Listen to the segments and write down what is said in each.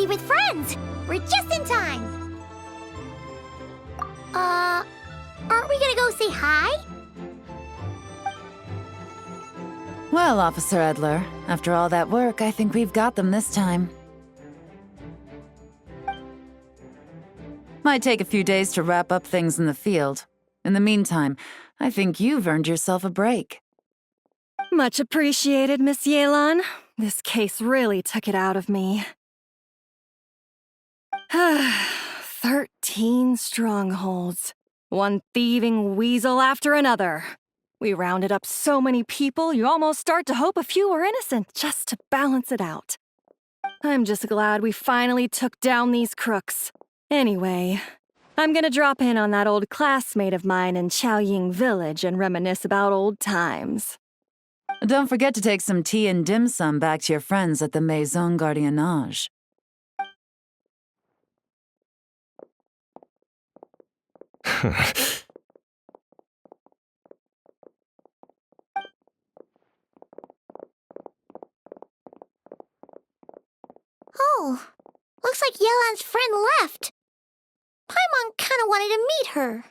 party with friends. We're just in time. Aren't we gonna go say hi? Well, Officer Edler, after all that work, I think we've got them this time. Might take a few days to wrap up things in the field. In the meantime, I think you've earned yourself a break. Much appreciated, Miss Yelan. This case really took it out of me. 13 strongholds. One thieving weasel after another. We rounded up so many people, you almost start to hope a few were innocent just to balance it out. I'm just glad we finally took down these crooks. Anyway, I'm gonna drop in on that old classmate of mine in Chaoying Village and reminisce about old times. Don't forget to take some tea and dim sum back to your friends at the Maison Gardiennage. Oh, looks like Yelan's friend left. Paimon kinda wanted to meet her.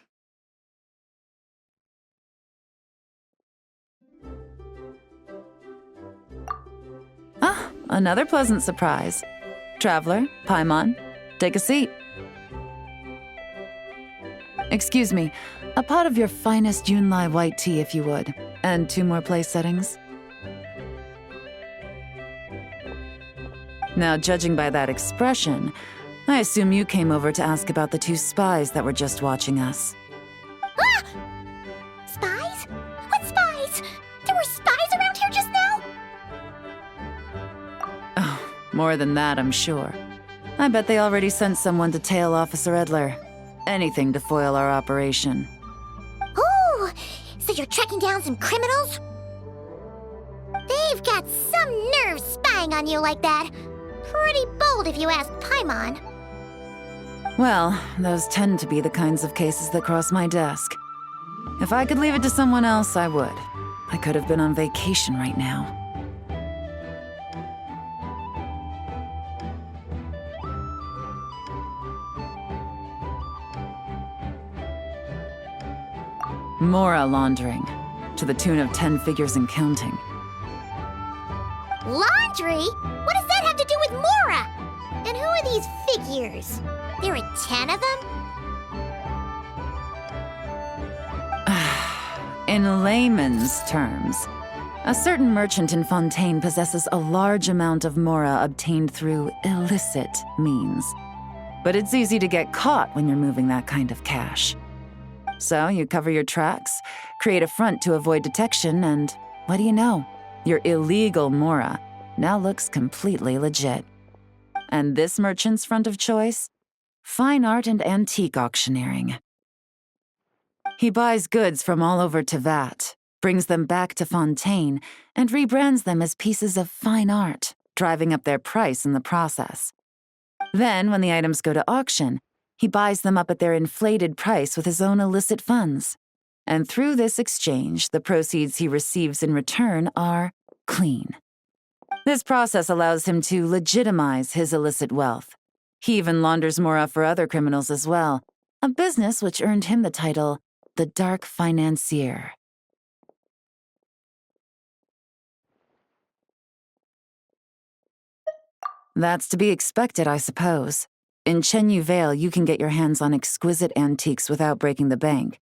Ah, another pleasant surprise. Traveler, Paimon, take a seat. Excuse me, a pot of your finest Yunlai white tea if you would, and 2 more place settings. Now, judging by that expression, I assume you came over to ask about the 2 spies that were just watching us. Ah! Spies? What spies? There were spies around here just now? Oh, more than that, I'm sure. I bet they already sent someone to tail Officer Edler. Anything to foil our operation. Oh, so you're tracking down some criminals? They've got some nerve spying on you like that. Pretty bold if you ask Paimon. Well, those tend to be the kinds of cases that cross my desk. If I could leave it to someone else, I would. I could have been on vacation right now. Mora laundering, to the tune of 10 figures and counting. Laundry? What does that have to do with Mora? And who are these figures? There are 10 of them? In layman's terms, a certain merchant in Fontaine possesses a large amount of Mora obtained through illicit means. But it's easy to get caught when you're moving that kind of cash. So you cover your tracks, create a front to avoid detection, and what do you know? Your illegal Mora now looks completely legit. And this merchant's front of choice? Fine art and antique auctioneering. He buys goods from all over Teyvat, brings them back to Fontaine, and rebrands them as pieces of fine art, driving up their price in the process. Then, when the items go to auction, he buys them up at their inflated price with his own illicit funds. And through this exchange, the proceeds he receives in return are clean. This process allows him to legitimize his illicit wealth. He even launders Mora for other criminals as well, a business which earned him the title, the Dark Financier. That's to be expected, I suppose. In Chenyu Vale, you can get your hands on exquisite antiques without breaking the bank.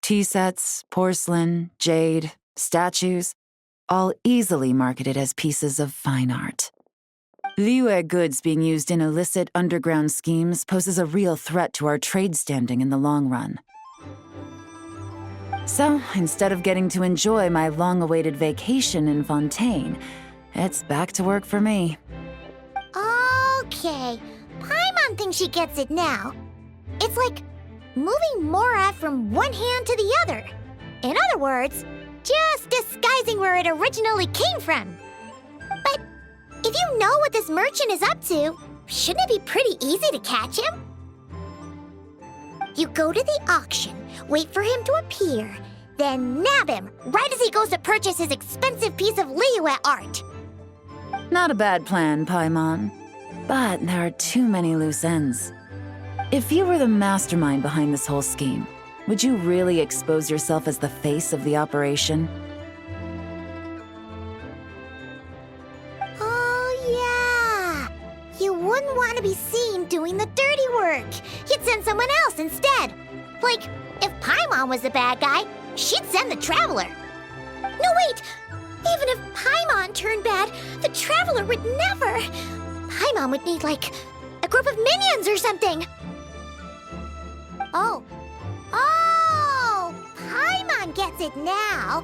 Tea sets, porcelain, jade, statues, all easily marketed as pieces of fine art. Liyue goods being used in illicit underground schemes poses a real threat to our trade standing in the long run. So, instead of getting to enjoy my long-awaited vacation in Fontaine, it's back to work for me. Okay, Paimon thinks she gets it now. It's like moving Mora from one hand to the other. In other words, just disguising where it originally came from. But if you know what this merchant is up to, shouldn't it be pretty easy to catch him? You go to the auction, wait for him to appear, then nab him right as he goes to purchase his expensive piece of Liyue art. Not a bad plan, Paimon. But there are too many loose ends. If you were the mastermind behind this whole scheme, would you really expose yourself as the face of the operation? Oh, yeah. You wouldn't want to be seen doing the dirty work. You'd send someone else instead. Like, if Paimon was the bad guy, she'd send the Traveler. No, wait! Even if Paimon turned bad, the Traveler would never. Paimon would need, like, a group of minions or something. Oh. Oh! Paimon gets it now.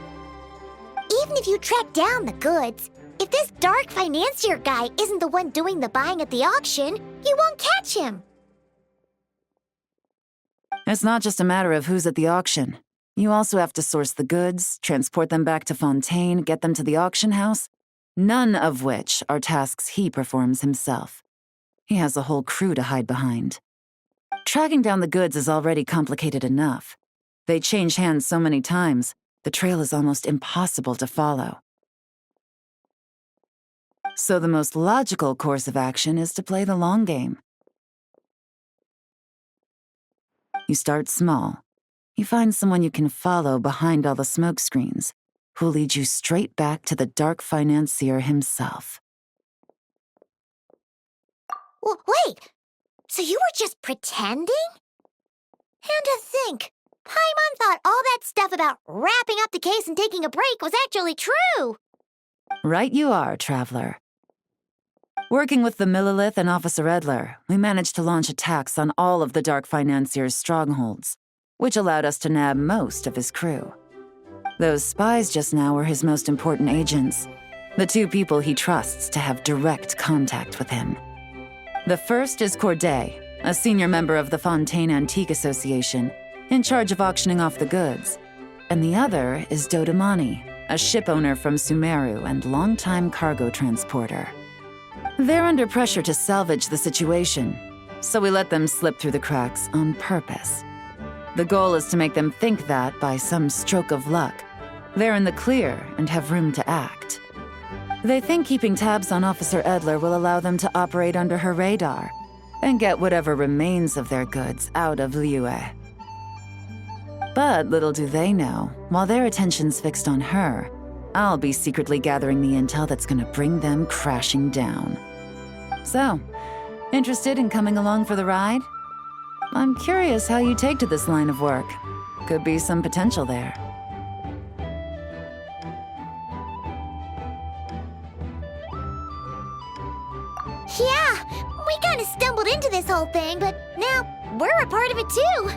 Even if you track down the goods, if this dark financier guy isn't the one doing the buying at the auction, you won't catch him. It's not just a matter of who's at the auction. You also have to source the goods, transport them back to Fontaine, get them to the auction house, none of which are tasks he performs himself. He has a whole crew to hide behind. Tracking down the goods is already complicated enough. They change hands so many times, the trail is almost impossible to follow. So the most logical course of action is to play the long game. You start small. You find someone you can follow behind all the smoke screens, who'll lead you straight back to the dark financier himself. Wait, so you were just pretending? And to think, Paimon thought all that stuff about wrapping up the case and taking a break was actually true. Right you are, Traveler. Working with the Millilith and Officer Edler, we managed to launch attacks on all of the Dark Financier's strongholds, which allowed us to nab most of his crew. Those spies just now were his most important agents, the two people he trusts to have direct contact with him. The first is Corday, a senior member of the Fontaine Antique Association, in charge of auctioning off the goods, and the other is Dodamani, a ship owner from Sumeru and longtime cargo transporter. They're under pressure to salvage the situation, so we let them slip through the cracks on purpose. The goal is to make them think that, by some stroke of luck, they're in the clear and have room to act. They think keeping tabs on Officer Edler will allow them to operate under her radar and get whatever remains of their goods out of Liyue. But little do they know, while their attention's fixed on her, I'll be secretly gathering the intel that's gonna bring them crashing down. So, interested in coming along for the ride? I'm curious how you take to this line of work. Could be some potential there. Yeah, we kind of stumbled into this whole thing, but now we're a part of it too.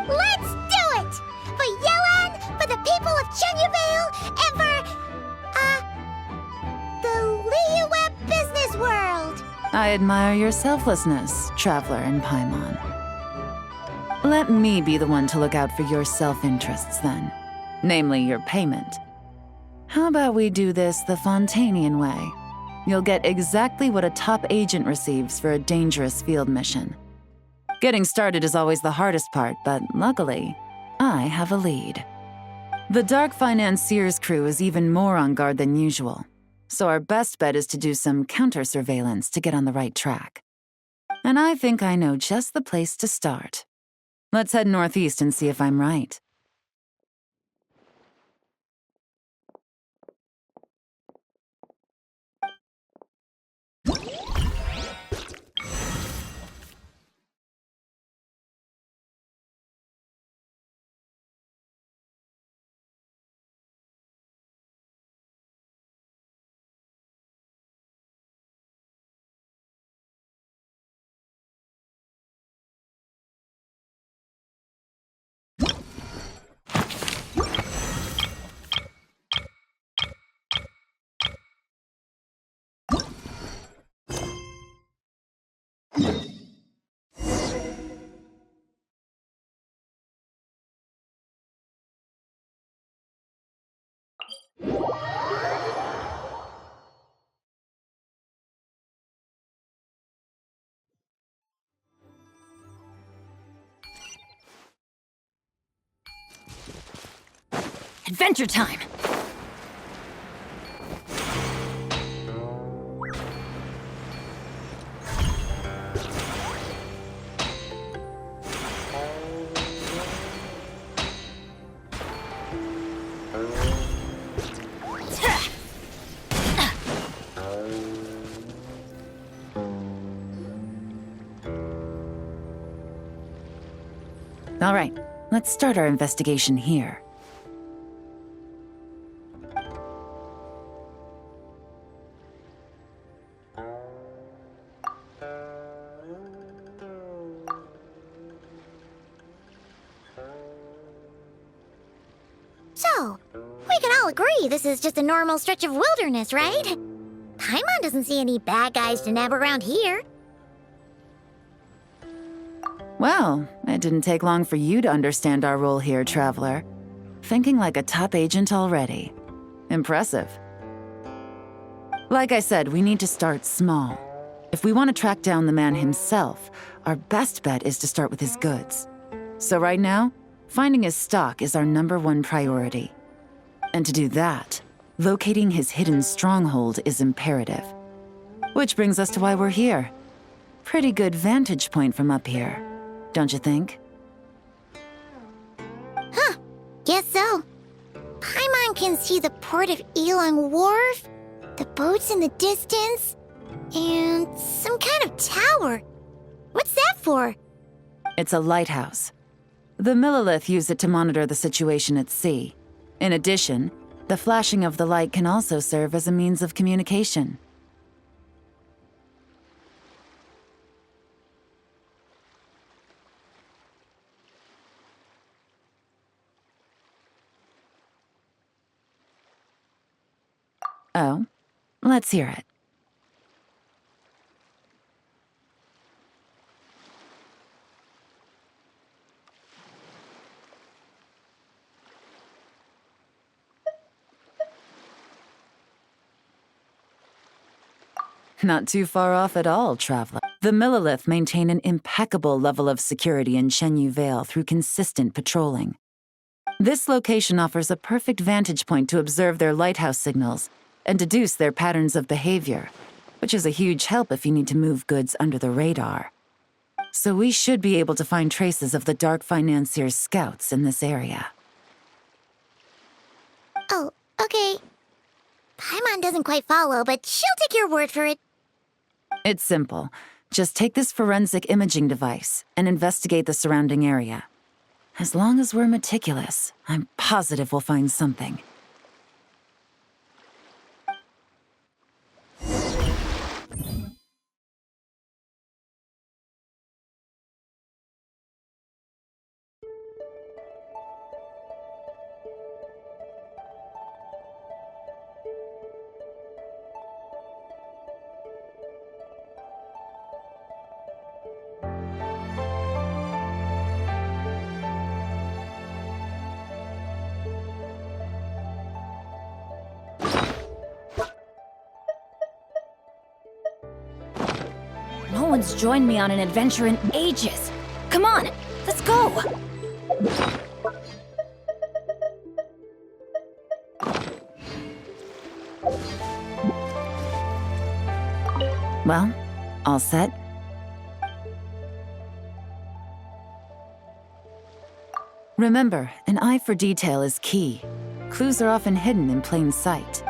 Let's do it! For Yelan, for the people of Chenyavale, and for, the Liyue business world! I admire your selflessness, Traveler and Paimon. Let me be the one to look out for your self-interests then, namely your payment. How about we do this the Fontainian way? You'll get exactly what a top agent receives for a dangerous field mission. Getting started is always the hardest part, but luckily, I have a lead. The Dark Financier's crew is even more on guard than usual, so our best bet is to do some counter-surveillance to get on the right track. And I think I know just the place to start. Let's head northeast and see if I'm right. Adventure time! All right, let's start our investigation here. So, we can all agree this is just a normal stretch of wilderness, right? Paimon doesn't see any bad guys to nab around here. Well, it didn't take long for you to understand our role here, Traveler. Thinking like a top agent already. Impressive. Like I said, we need to start small. If we want to track down the man himself, our best bet is to start with his goods. So right now, finding his stock is our #1 priority. And to do that, locating his hidden stronghold is imperative. Which brings us to why we're here. Pretty good vantage point from up here, don't you think? Guess so. Paimon can see the port of Elong Wharf, the boats in the distance, and some kind of tower. What's that for? It's a lighthouse. The Millelith use it to monitor the situation at sea. In addition, the flashing of the light can also serve as a means of communication. Oh, let's hear it. Not too far off at all, Traveler. The Millelith maintain an impeccable level of security in Shenyu Vale through consistent patrolling. This location offers a perfect vantage point to observe their lighthouse signals and deduce their patterns of behavior, which is a huge help if you need to move goods under the radar. So we should be able to find traces of the Dark Financier's scouts in this area. Oh, okay. Paimon doesn't quite follow, but she'll take your word for it. It's simple. Just take this forensic imaging device and investigate the surrounding area. As long as we're meticulous, I'm positive we'll find something. No one's joined me on an adventure in ages. Come on, let's go! Well, all set? Remember, an eye for detail is key. Clues are often hidden in plain sight.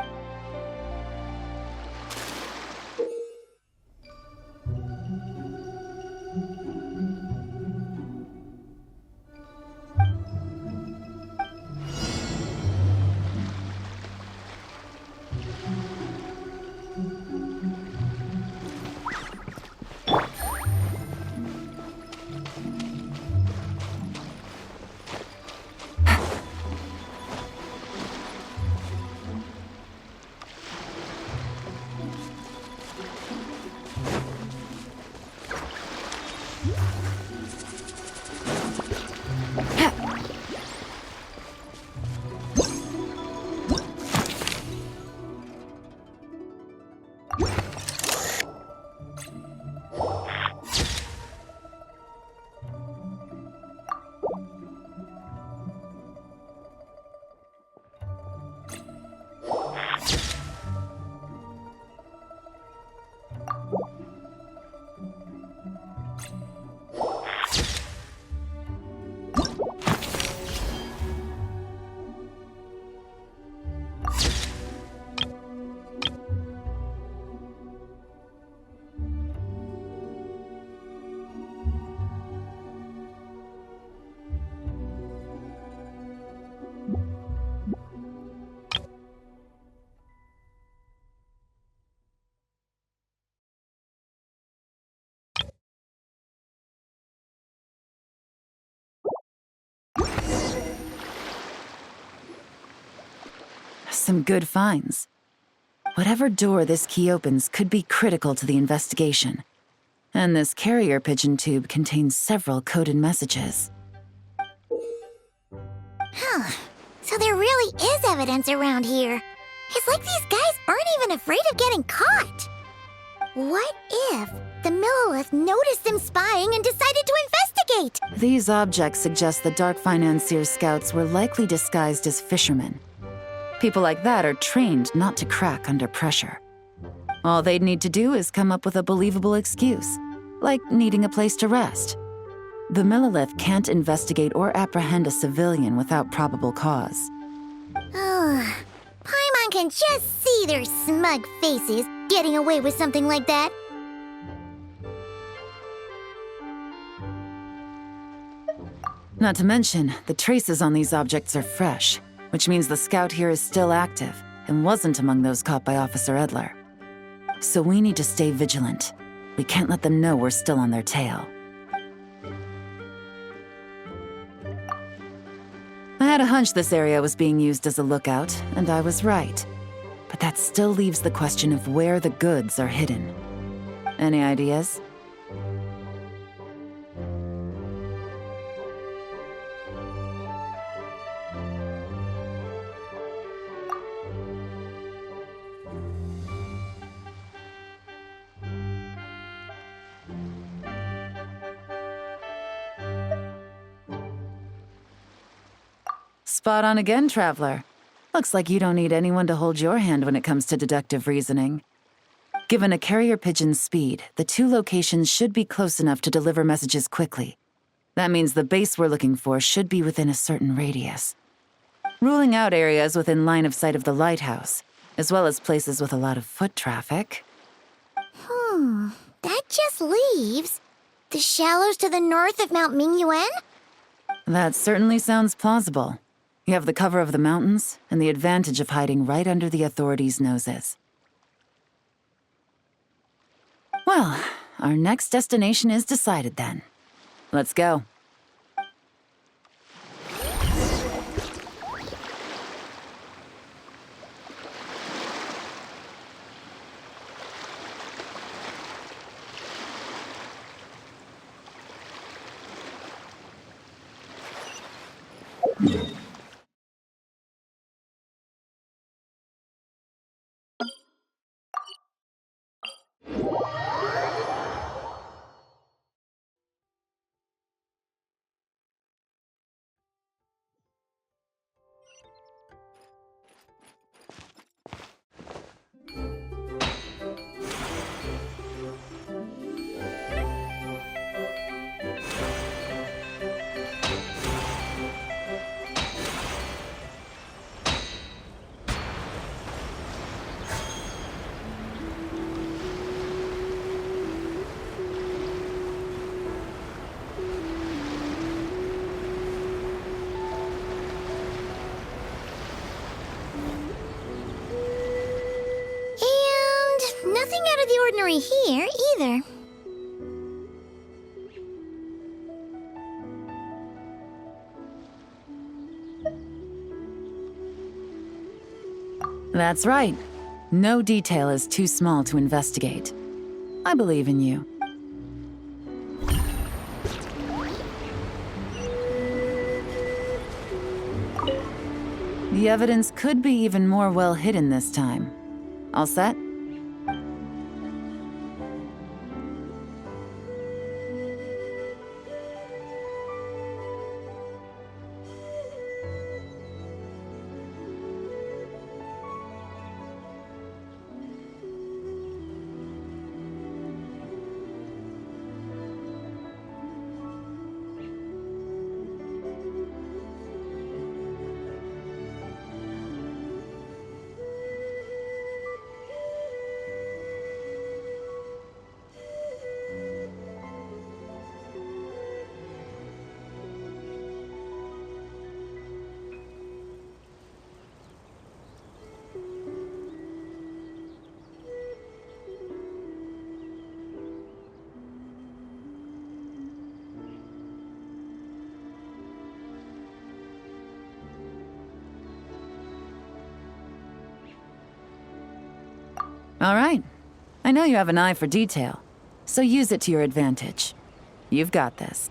some good finds. Whatever door this key opens could be critical to the investigation. And this carrier pigeon tube contains several coded messages. Huh. So there really is evidence around here. It's like these guys aren't even afraid of getting caught. What if the Millelith noticed them spying and decided to investigate? These objects suggest the Dark Financier scouts were likely disguised as fishermen. People like that are trained not to crack under pressure. All they'd need to do is come up with a believable excuse, like needing a place to rest. The Millelith can't investigate or apprehend a civilian without probable cause. Ugh. Paimon can just see their smug faces getting away with something like that. Not to mention, the traces on these objects are fresh, which means the scout here is still active and wasn't among those caught by Officer Edler. So we need to stay vigilant. We can't let them know we're still on their tail. I had a hunch this area was being used as a lookout, and I was right. But that still leaves the question of where the goods are hidden. Any ideas? Spot on again, Traveler. Looks like you don't need anyone to hold your hand when it comes to deductive reasoning. Given a carrier pigeon's speed, the two locations should be close enough to deliver messages quickly. That means the base we're looking for should be within a certain radius. Ruling out areas within line of sight of the lighthouse, as well as places with a lot of foot traffic. That just leaves the shallows to the north of Mount Mingyuan? That certainly sounds plausible. You have the cover of the mountains, and the advantage of hiding right under the authorities' noses. Well, our next destination is decided then. Let's go. Nothing out of the ordinary here, either. That's right. No detail is too small to investigate. I believe in you. The evidence could be even more well hidden this time. All set? All right. I know you have an eye for detail, so use it to your advantage. You've got this.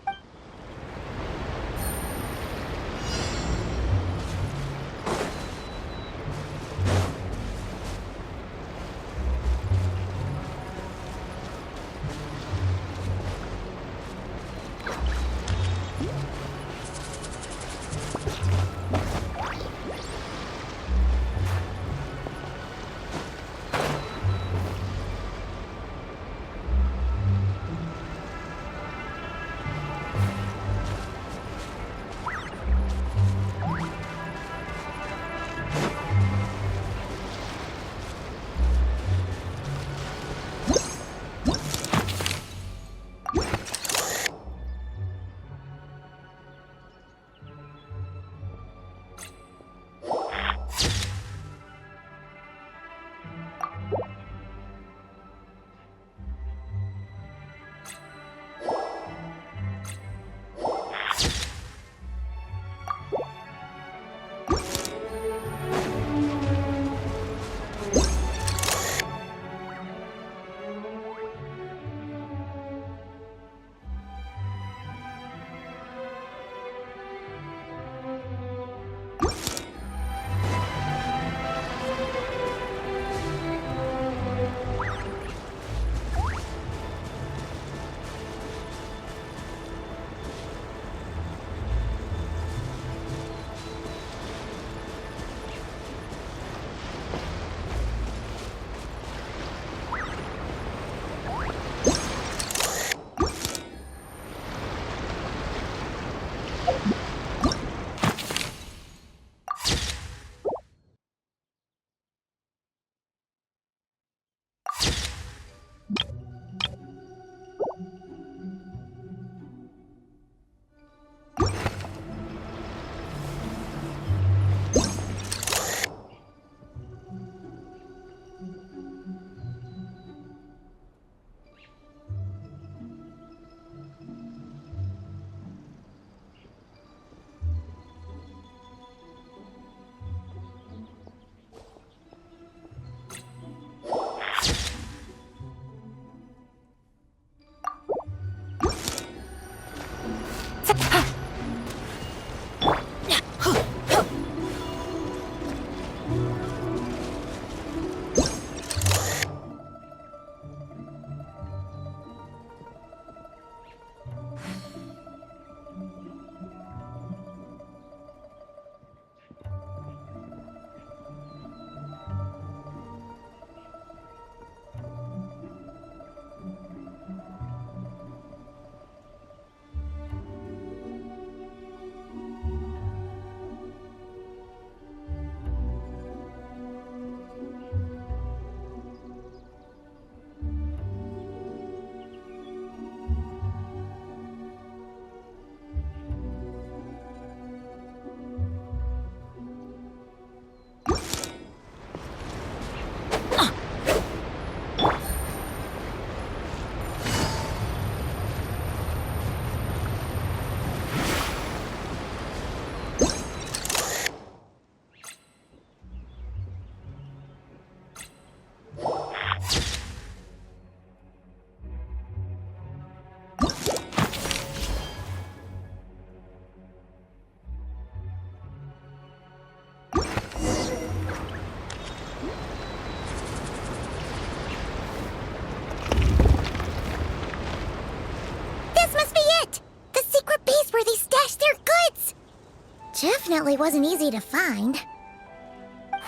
Definitely wasn't easy to find.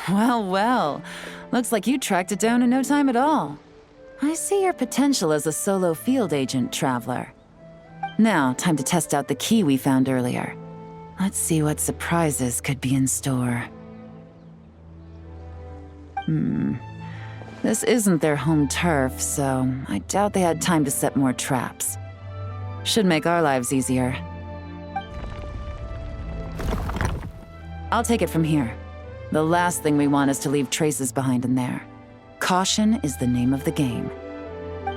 Well, well. Looks like you tracked it down in no time at all. I see your potential as a solo field agent, Traveler. Now, time to test out the key we found earlier. Let's see what surprises could be in store. This isn't their home turf, so I doubt they had time to set more traps. Should make our lives easier. I'll take it from here. The last thing we want is to leave traces behind in there. Caution is the name of the game.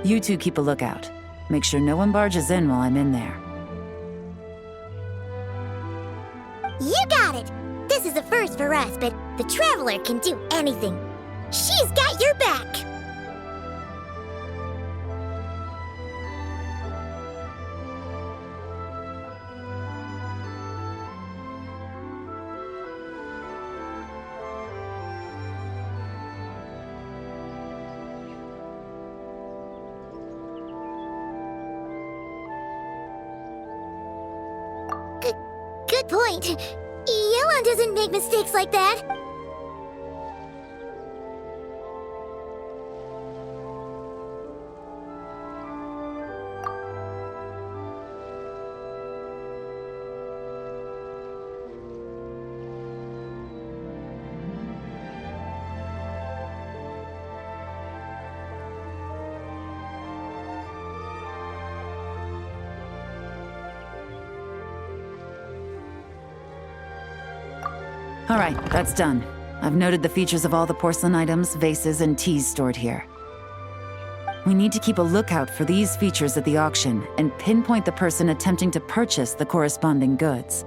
You two keep a lookout. Make sure no one barges in while I'm in there. You got it! This is a first for us, but the Traveler can do anything. She's got your back! good point. Yelan doesn't make mistakes like that. All right, that's done. I've noted the features of all the porcelain items, vases, and teas stored here. We need to keep a lookout for these features at the auction and pinpoint the person attempting to purchase the corresponding goods.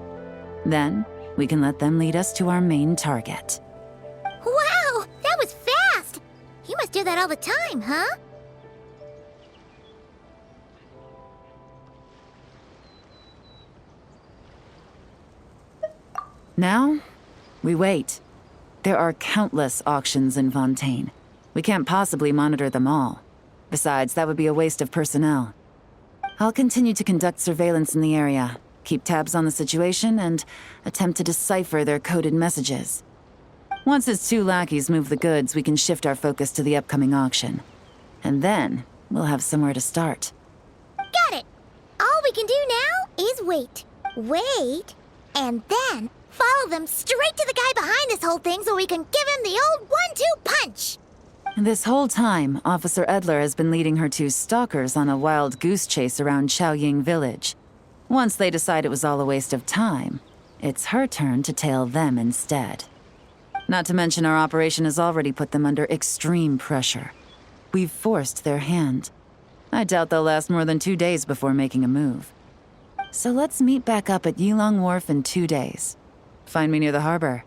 Then, we can let them lead us to our main target. Wow, that was fast! You must do that all the time, huh? Now, we wait. There are countless auctions in Fontaine. We can't possibly monitor them all. Besides, that would be a waste of personnel. I'll continue to conduct surveillance in the area, keep tabs on the situation, and attempt to decipher their coded messages. Once his 2 lackeys move the goods, we can shift our focus to the upcoming auction. And then, we'll have somewhere to start. Got it! All we can do now is wait. Wait, and then follow them straight to the guy behind this whole thing so we can give him the old 1-2 punch! This whole time, Officer Edler has been leading her 2 stalkers on a wild goose chase around Chaoying Village. Once they decide it was all a waste of time, it's her turn to tail them instead. Not to mention our operation has already put them under extreme pressure. We've forced their hand. I doubt they'll last more than 2 days before making a move. So let's meet back up at Yilong Wharf in 2 days. Find me near the harbor.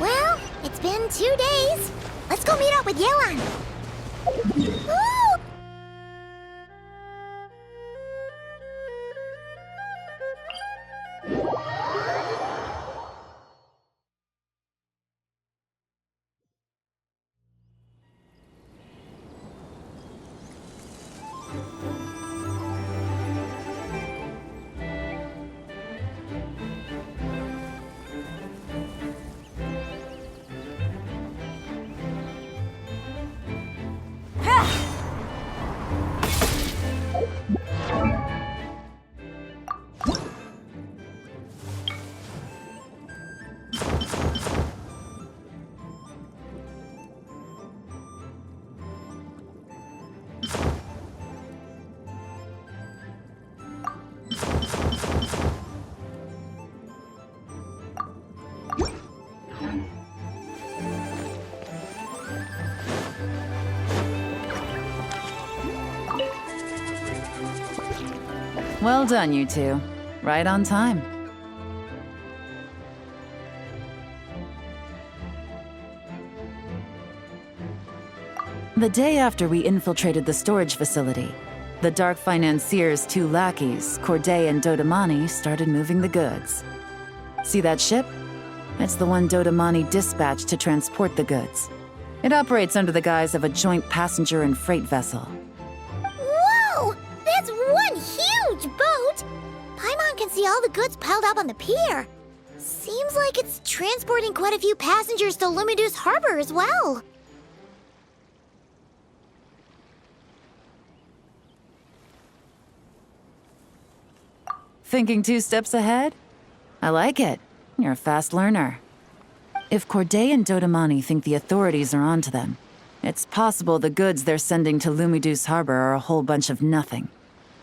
Well, it's been 2 days. Let's go meet up with Yelan. Ooh! Well done, you 2. Right on time. The day after we infiltrated the storage facility, the Dark Financier's 2 lackeys, Corday and Dodamani, started moving the goods. See that ship? It's the one Dodamani dispatched to transport the goods. It operates under the guise of a joint passenger and freight vessel. Whoa! That's one huge boat! Paimon can see all the goods piled up on the pier. Seems like it's transporting quite a few passengers to Lumidus Harbor as well. Thinking 2 steps ahead? I like it. You're a fast learner. If Corday and Dodamani think the authorities are onto them, it's possible the goods they're sending to Lumidus Harbor are a whole bunch of nothing.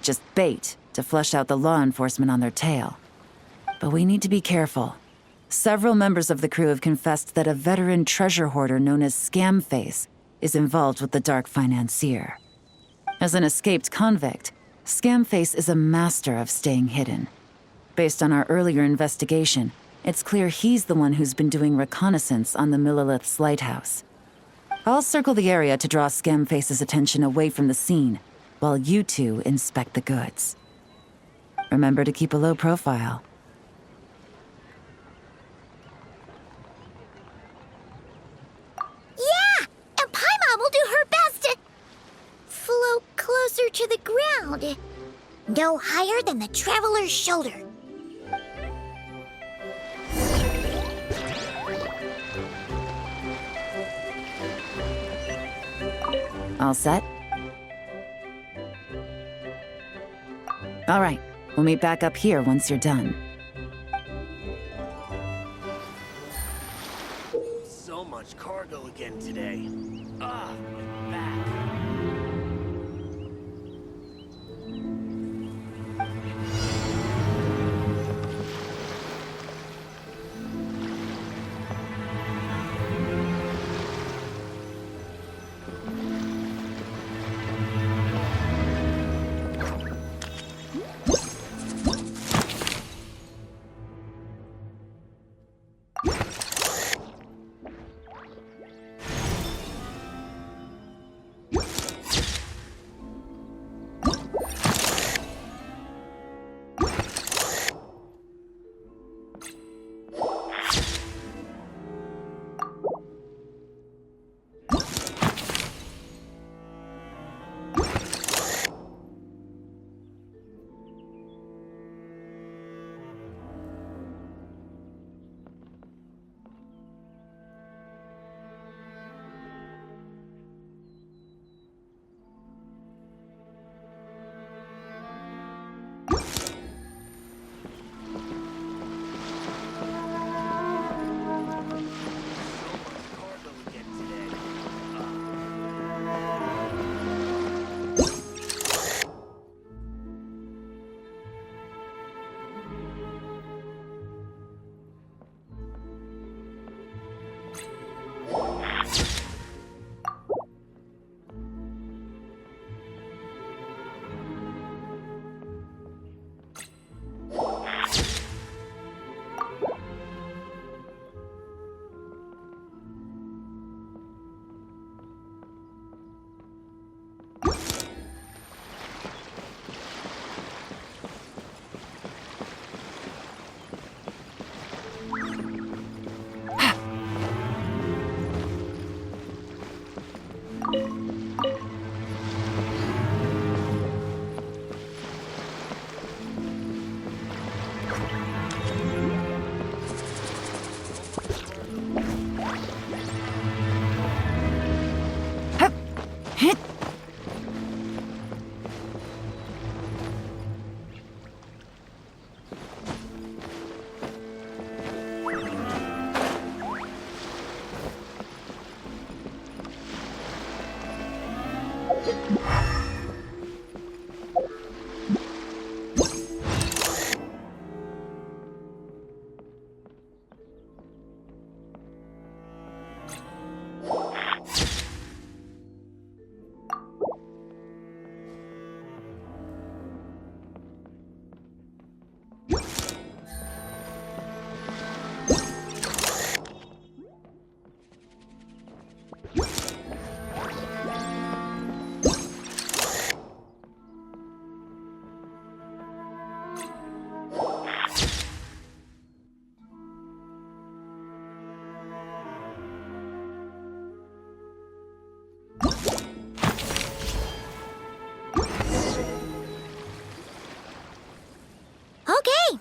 Just bait to flush out the law enforcement on their tail. But we need to be careful. Several members of the crew have confessed that a veteran treasure hoarder known as Scamface is involved with the dark financier. As an escaped convict, Scamface is a master of staying hidden. Based on our earlier investigation, it's clear he's the one who's been doing reconnaissance on the Millilith's lighthouse. I'll circle the area to draw Scamface's attention away from the scene, while you two inspect the goods. Remember to keep a low profile. Yeah! And Paimon will do her best to float closer to the ground. No higher than the traveler's shoulder. All set? All right, we'll meet back up here once you're done. So much cargo again today. Ah, my back.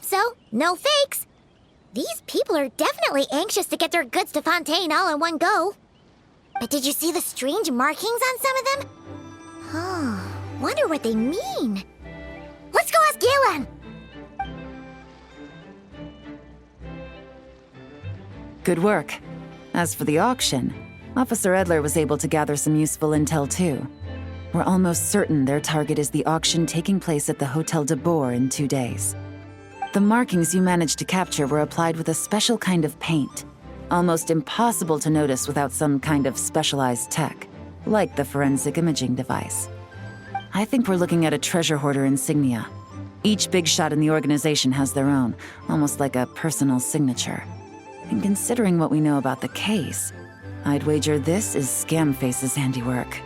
So, no fakes. These people are definitely anxious to get their goods to Fontaine all in one go. But did you see the strange markings on some of them? Huh, wonder what they mean. Let's go ask Galen! Good work. As for the auction, Officer Edler was able to gather some useful intel too. We're almost certain their target is the auction taking place at the Hotel de Boer in 2 days. The markings you managed to capture were applied with a special kind of paint, almost impossible to notice without some kind of specialized tech. like the forensic imaging device. I think we're looking at a treasure hoarder insignia. Each big shot in the organization has their own, almost like a personal signature. And considering what we know about the case, I'd wager this is Scamface's handiwork.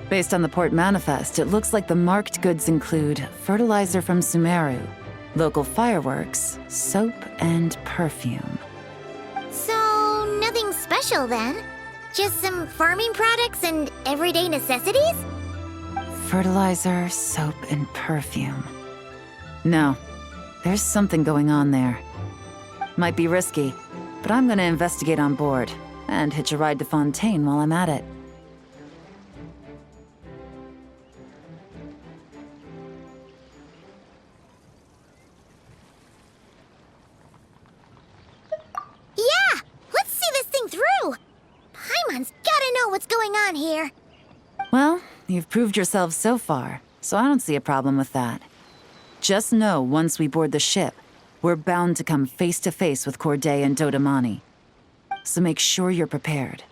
Based on the port manifest, it looks like the marked goods include fertilizer from Sumeru, local fireworks, soap, and perfume. So, nothing special then? Just some farming products and everyday necessities? Fertilizer, soap, and perfume. No, there's something going on there. Might be risky, but I'm gonna investigate on board and hitch a ride to Fontaine while I'm at it. Yeah! Let's see this thing through! Paimon's gotta know what's going on here. Well, you've proved yourself so far, so I don't see a problem with that. Just know once we board the ship, we're bound to come face to face with Corday and Dodamani. So make sure you're prepared.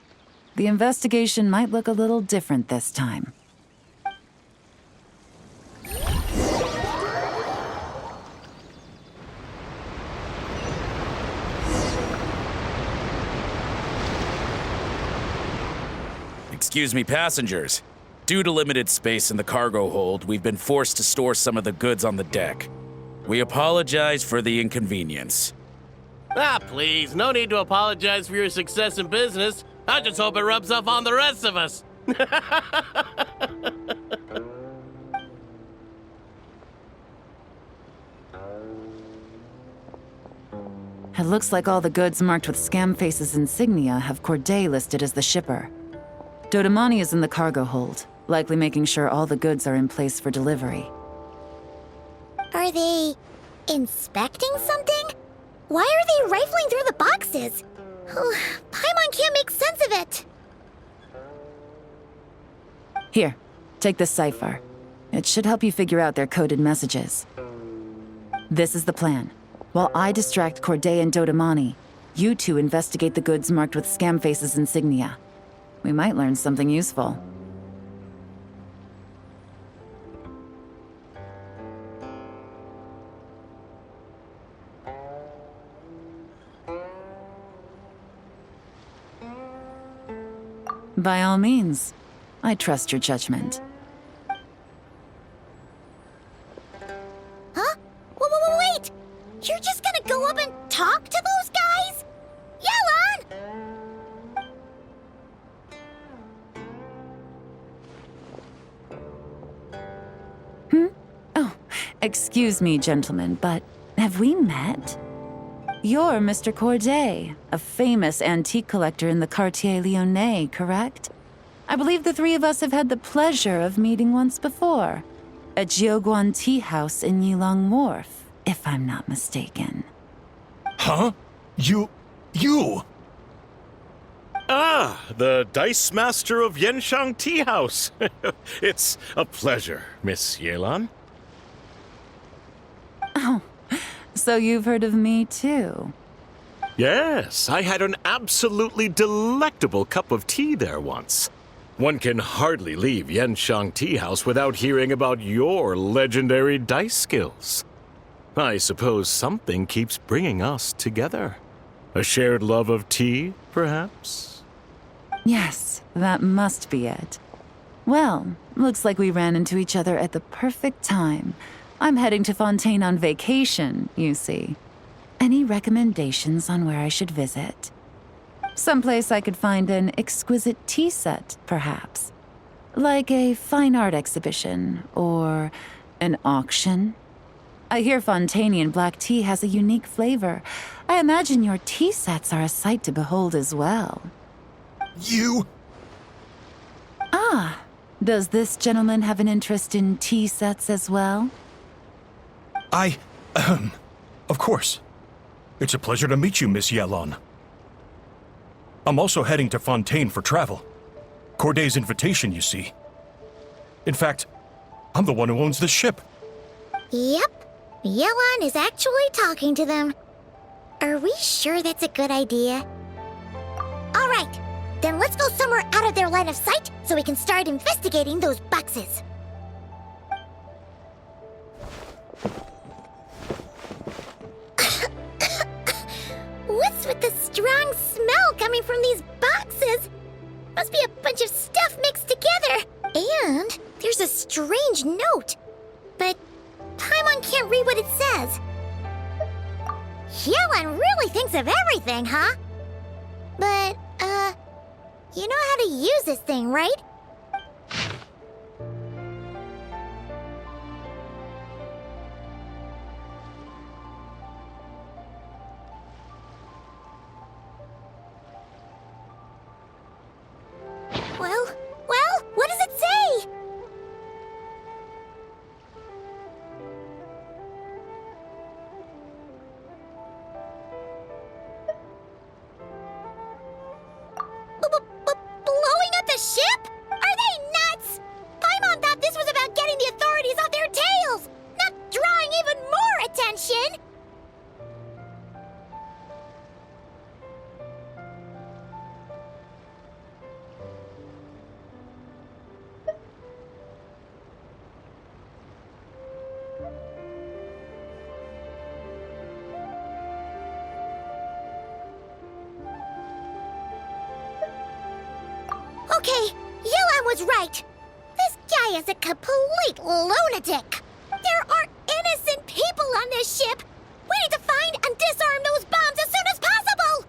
The investigation might look a little different this time. Excuse me, passengers. Due to limited space in the cargo hold, we've been forced to store some of the goods on the deck. We apologize for the inconvenience. Ah, please, no need to apologize for your success in business. I just hope it rubs off on the rest of us. It looks like all the goods marked with Scamface's insignia have Corday listed as the shipper. Dodamani is in the cargo hold, likely making sure all the goods are in place for delivery. Are they inspecting something? Why are they rifling through the boxes? Paimon can't make sense of it. Here, take this cipher. It should help you figure out their coded messages. This is the plan. While I distract Corday and Dodamani, you two investigate the goods marked with Scamface's insignia. We might learn something useful. By all means, I trust your judgment. Huh? Wait! You're just gonna go up and talk to those guys? Yelan! Oh, excuse me, gentlemen, but have we met? You're Mr. Corday, a famous antique collector in the Quartier Lyonnais, correct? I believe the three of us have had the pleasure of meeting once before, at Jiuguan Tea House in Yilong Wharf, if I'm not mistaken. Huh? You... Ah, the Dice Master of Yenshang Tea House. It's a pleasure, Miss Yelan. Oh, so you've heard of me too? Yes, I had an absolutely delectable cup of tea there once. One can hardly leave Yenshang Tea House without hearing about your legendary dice skills. I suppose something keeps bringing us together. A shared love of tea, perhaps? Yes, that must be it. Well, looks like we ran into each other at the perfect time. I'm heading to Fontaine on vacation, you see. Any recommendations on where I should visit? Someplace I could find an exquisite tea set, perhaps. Like a fine art exhibition, or an auction. I hear Fontainian black tea has a unique flavor. I imagine your tea sets are a sight to behold as well. You... Ah, does this gentleman have an interest in tea sets as well? Of course. It's a pleasure to meet you, Miss Yelan. I'm also heading to Fontaine for travel. Corday's invitation, you see. In fact, I'm the one who owns this ship. Yep. Yelan is actually talking to them. Are we sure that's a good idea? All right, then let's go somewhere out of their line of sight so we can start investigating those boxes. What's with the strong smell coming from these boxes? Must be a bunch of stuff mixed together. And there's a strange note. But Paimon can't read what it says. Yelan really thinks of everything, huh? But, you know how to use this thing, right? Well, what does it say? Blowing up the ship? Are they nuts? Paimon thought this was about getting the authorities off their tails, not drawing even more attention. Okay, Yelan was right. This guy is a complete lunatic. There are innocent people on this ship. We need to find and disarm those bombs as soon as possible.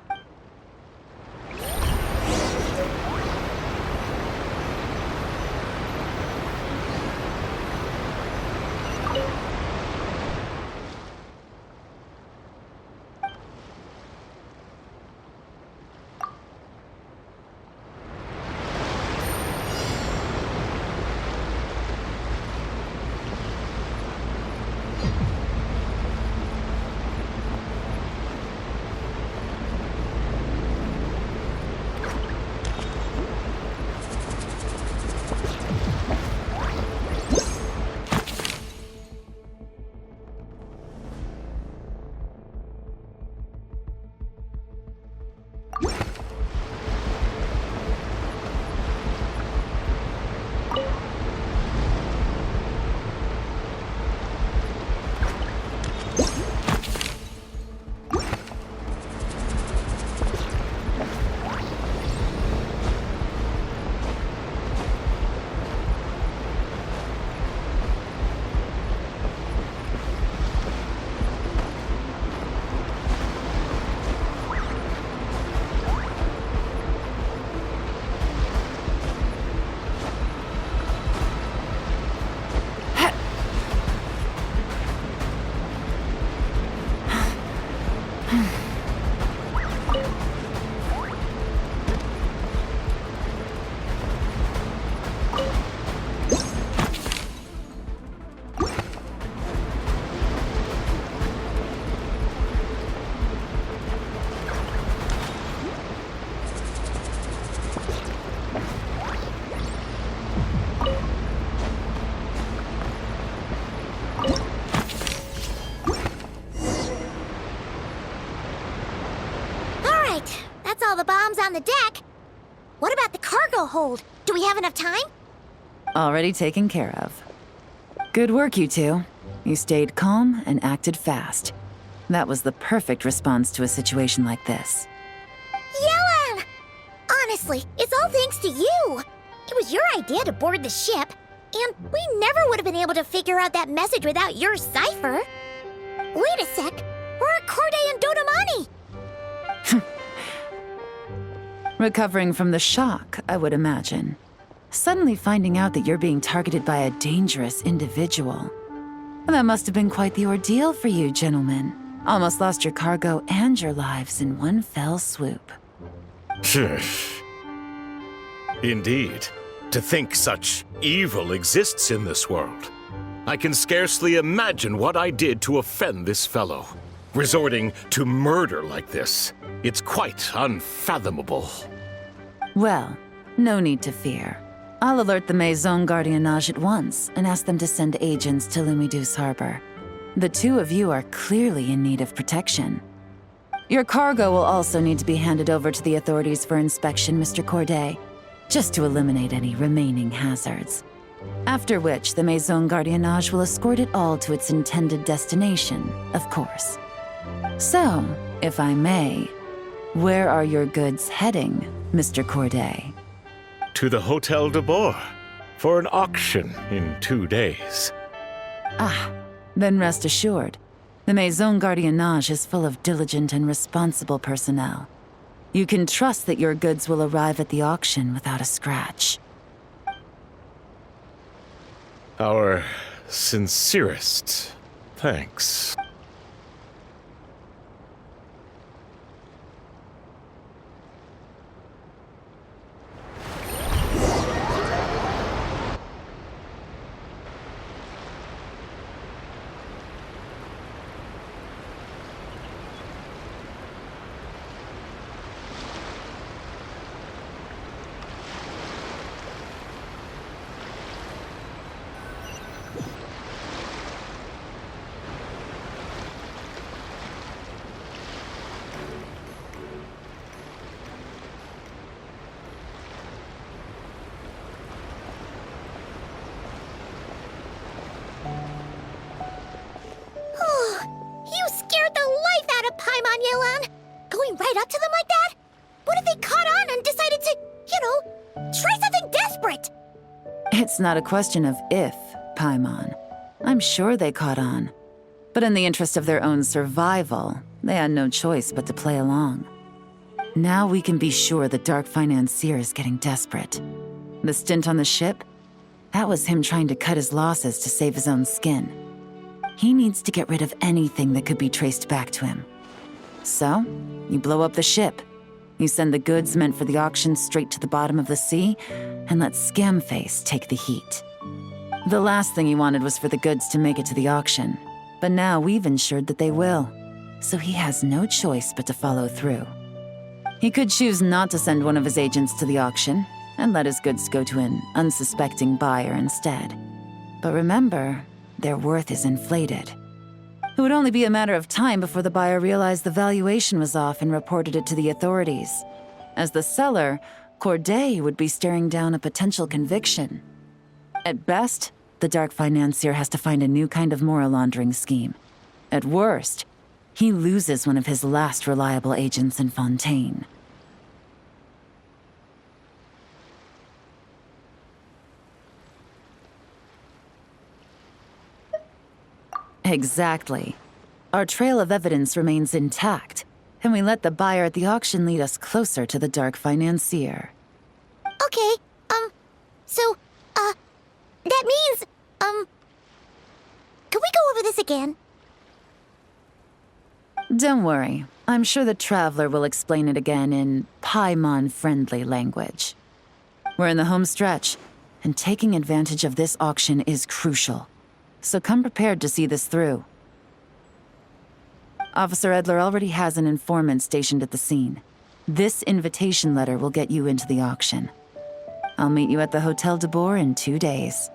All the bombs on the deck. What about the cargo hold? Do we have enough time? Already taken care of. Good work, you two. You stayed calm and acted fast. That was the perfect response to a situation like this. Yelan! Honestly, it's all thanks to you. It was your idea to board the ship, and we never would have been able to figure out that message without your cipher. Wait a sec. We're at Corday and Dodamani. Recovering from the shock, I would imagine. Suddenly finding out that you're being targeted by a dangerous individual. That must have been quite the ordeal for you, gentlemen. Almost lost your cargo and your lives in one fell swoop. Indeed. To think such evil exists in this world. I can scarcely imagine what I did to offend this fellow. Resorting to murder like this. It's quite unfathomable. Well, no need to fear. I'll alert the Maison Gardiennage at once and ask them to send agents to Lumidus Harbor. The two of you are clearly in need of protection. Your cargo will also need to be handed over to the authorities for inspection, Mr. Corday, just to eliminate any remaining hazards. After which, the Maison Gardiennage will escort it all to its intended destination, of course. So, if I may, where are your goods heading, Mr. Corday? To the Hotel de Boer for an auction in 2 days. Ah, then rest assured, the Maison Gardiennage is full of diligent and responsible personnel. You can trust that your goods will arrive at the auction without a scratch. Our sincerest thanks. You scared the life out of Paimon, Yelan! Going right up to them like that? What if they caught on and decided to, try something desperate? It's not a question of if, Paimon. I'm sure they caught on. But in the interest of their own survival, they had no choice but to play along. Now we can be sure the Dark Financier is getting desperate. The stint on the ship? That was him trying to cut his losses to save his own skin. He needs to get rid of anything that could be traced back to him. So, you blow up the ship. You send the goods meant for the auction straight to the bottom of the sea, and let Scamface take the heat. The last thing he wanted was for the goods to make it to the auction, but now we've ensured that they will, so he has no choice but to follow through. He could choose not to send one of his agents to the auction, and let his goods go to an unsuspecting buyer instead. But remember, their worth is inflated. It would only be a matter of time before the buyer realized the valuation was off and reported it to the authorities. As the seller, Corday would be staring down a potential conviction. At best, the Dark Financier has to find a new kind of moral laundering scheme. At worst, he loses one of his last reliable agents in Fontaine. Exactly. Our trail of evidence remains intact, and we let the buyer at the auction lead us closer to the Dark Financier. Okay, that means, can we go over this again? Don't worry. I'm sure the Traveler will explain it again in Paimon-friendly language. We're in the home stretch, and taking advantage of this auction is crucial. So come prepared to see this through. Officer Edler already has an informant stationed at the scene. This invitation letter will get you into the auction. I'll meet you at the Hotel de Boer in 2 days.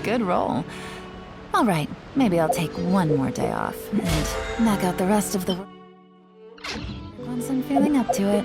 Good roll. All right, maybe I'll take one more day off and knock out the rest of the work once I'm feeling up to it.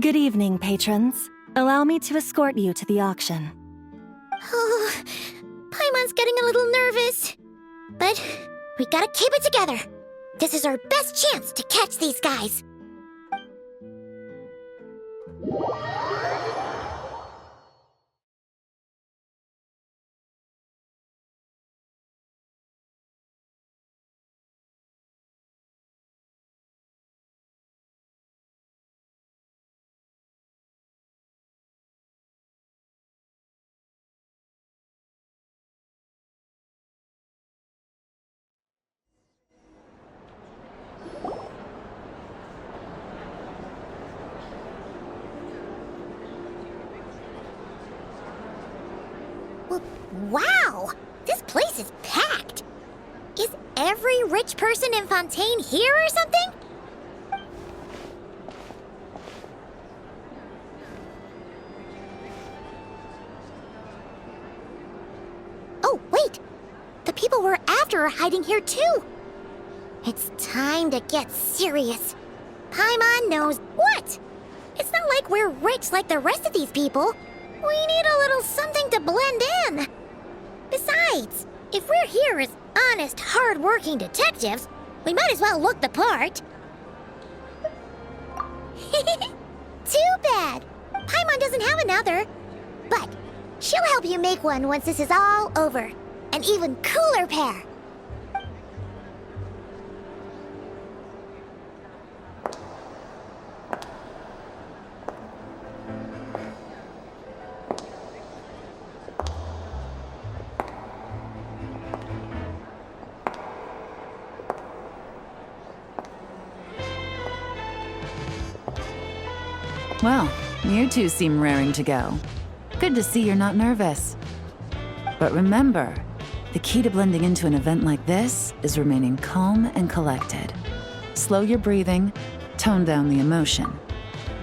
Good evening, patrons. Allow me to escort you to the auction. Oh, Paimon's getting a little nervous. But we gotta keep it together. This is our best chance to catch these guys. Wow! This place is packed! Is every rich person in Fontaine here or something? Oh, wait! The people we're after are hiding here too! It's time to get serious. Paimon knows what? It's not like we're rich like the rest of these people. We need a little something to blend in. Besides, if we're here as honest, hard-working detectives, we might as well look the part. Too bad. Paimon doesn't have another. But she'll help you make one once this is all over. An even cooler pair. Well, you two seem raring to go. Good to see you're not nervous. But remember, the key to blending into an event like this is remaining calm and collected. Slow your breathing, tone down the emotion.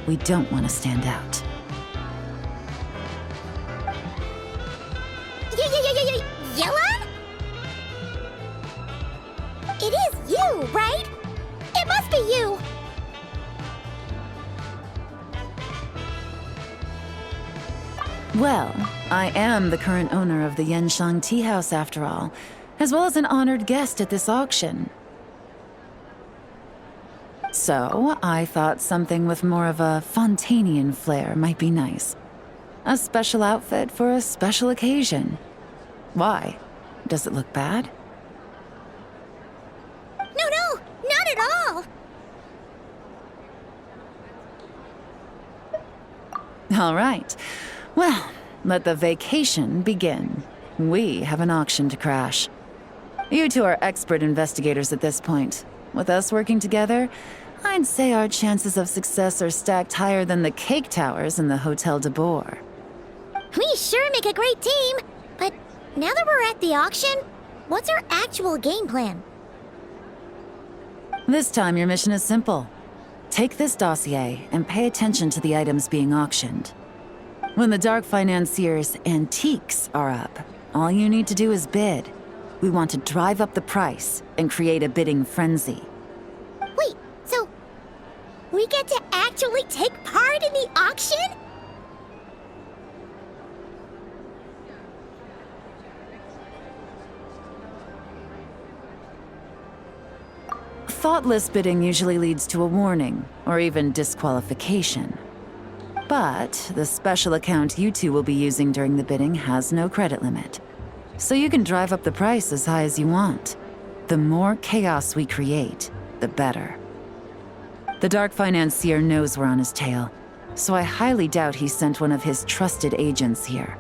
We don't want to stand out. Yelan? It is you, right? It must be you. Well, I am the current owner of the Yanshang Tea House after all, as well as an honored guest at this auction. So I thought something with more of a Fontanian flair might be nice. A special outfit for a special occasion. Why? Does it look bad? No, not at all. All right. Well, let the vacation begin. We have an auction to crash. You two are expert investigators at this point. With us working together, I'd say our chances of success are stacked higher than the cake towers in the Hotel de Boer. We sure make a great team. But now that we're at the auction, what's our actual game plan? This time, your mission is simple. Take this dossier and pay attention to the items being auctioned. When the Dark Financier's antiques are up, all you need to do is bid. We want to drive up the price and create a bidding frenzy. Wait, so we get to actually take part in the auction? Thoughtless bidding usually leads to a warning, or even disqualification. But the special account you two will be using during the bidding has no credit limit. So you can drive up the price as high as you want. The more chaos we create, the better. The Dark Financier knows we're on his tail, so I highly doubt he sent one of his trusted agents here.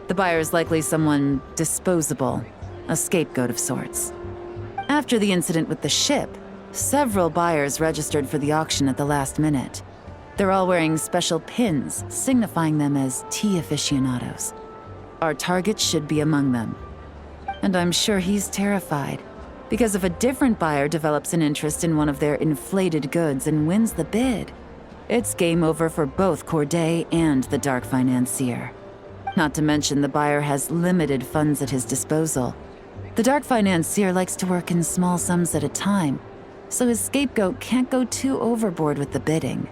The buyer is likely someone disposable, a scapegoat of sorts. After the incident with the ship, several buyers registered for the auction at the last minute. They're all wearing special pins, signifying them as tea aficionados. Our target should be among them. And I'm sure he's terrified, because if a different buyer develops an interest in one of their inflated goods and wins the bid, it's game over for both Corday and the Dark Financier. Not to mention the buyer has limited funds at his disposal. The Dark Financier likes to work in small sums at a time, so his scapegoat can't go too overboard with the bidding.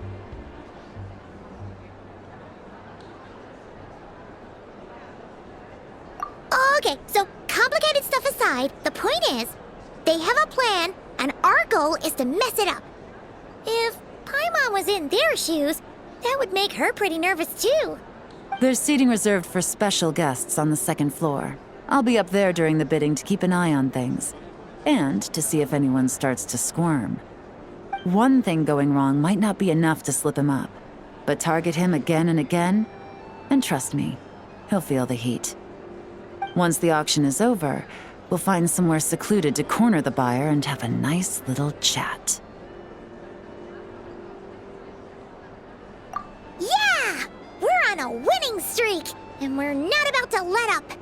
Okay, so complicated stuff aside, the point is, they have a plan, and our goal is to mess it up. If Paimon was in their shoes, that would make her pretty nervous too. There's seating reserved for special guests on the second floor. I'll be up there during the bidding to keep an eye on things, and to see if anyone starts to squirm. One thing going wrong might not be enough to slip him up, but target him again and again, and trust me, he'll feel the heat. Once the auction is over, we'll find somewhere secluded to corner the buyer and have a nice little chat. Yeah! We're on a winning streak, and we're not about to let up.